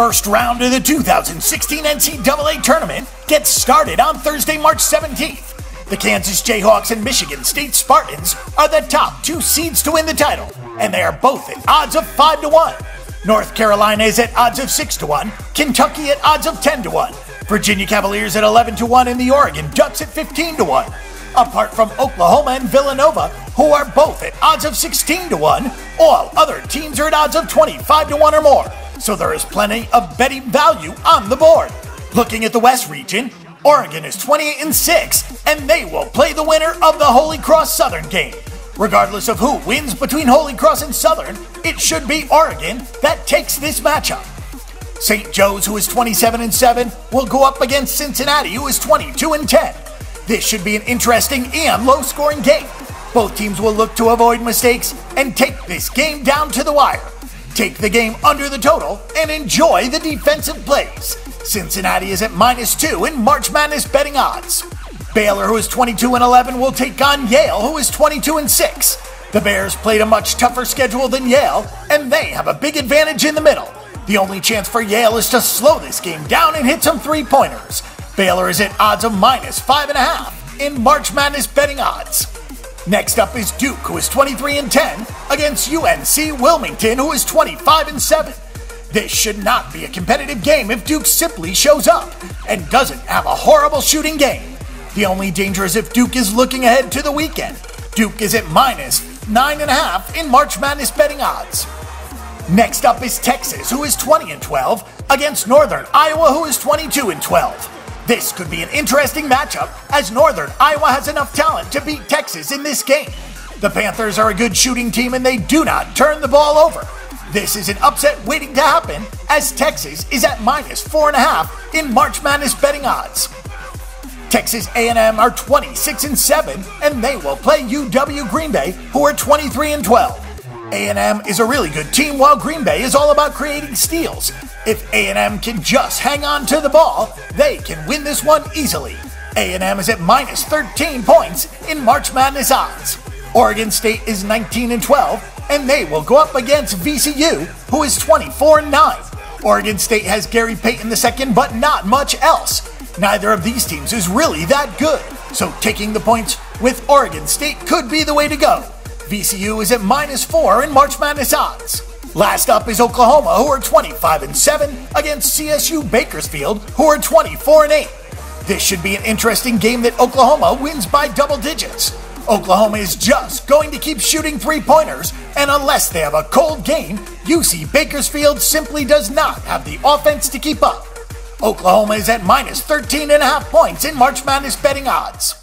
first round of the 2016 NCAA tournament gets started on Thursday, March 17th. The Kansas Jayhawks and Michigan State Spartans are the top two seeds to win the title, and they are both at odds of 5-1. North Carolina is at odds of 6-1, Kentucky at odds of 10-1, Virginia Cavaliers at 11-1, and the Oregon Ducks at 15-1. Apart from Oklahoma and Villanova, who are both at odds of 16-1, all other teams are at odds of 25-1 or more, so there is plenty of betting value on the board. Looking at the West region, Oregon is 28-6, and they will play the winner of the Holy Cross Southern game. Regardless of who wins between Holy Cross and Southern, it should be Oregon that takes this matchup. St. Joe's, who is 27-7, will go up against Cincinnati, who is 22-10. This should be an interesting and low-scoring game. Both teams will look to avoid mistakes and take this game down to the wire. Take the game under the total and enjoy the defensive plays. Cincinnati is at -2 in March Madness betting odds. Baylor, who is 22-11, will take on Yale, who is 22-6. The Bears played a much tougher schedule than Yale, and they have a big advantage in the middle. The only chance for Yale is to slow this game down and hit some three-pointers. Baylor is at odds of -5.5 in March Madness betting odds. Next up is Duke, who is 23-10, against UNC Wilmington, who is 25-7. This should not be a competitive game if Duke simply shows up and doesn't have a horrible shooting game. The only danger is if Duke is looking ahead to the weekend. Duke is at -9.5 in March Madness betting odds. Next up is Texas, who is 20-12, against Northern Iowa, who is 22-12. This could be an interesting matchup, as Northern Iowa has enough talent to beat Texas in this game. The Panthers are a good shooting team and they do not turn the ball over. This is an upset waiting to happen, as Texas is at -4.5 in March Madness betting odds. Texas A&M are 26-7, and they will play UW Green Bay, who are 23-12. A&M is a really good team, while Green Bay is all about creating steals. If A&M can just hang on to the ball, they can win this one easily. A&M is at -13 points in March Madness odds. Oregon State is 19-12, and they will go up against VCU, who is 24-9. Oregon State has Gary Payton II, but not much else. Neither of these teams is really that good, so taking the points with Oregon State could be the way to go. VCU is at -4 in March Madness odds. Last up is Oklahoma, who are 25-7, against CSU Bakersfield, who are 24-8. This should be an interesting game that Oklahoma wins by double digits. Oklahoma is just going to keep shooting three-pointers, and unless they have a cold game, UC Bakersfield simply does not have the offense to keep up. Oklahoma is at -13.5 points in March Madness betting odds.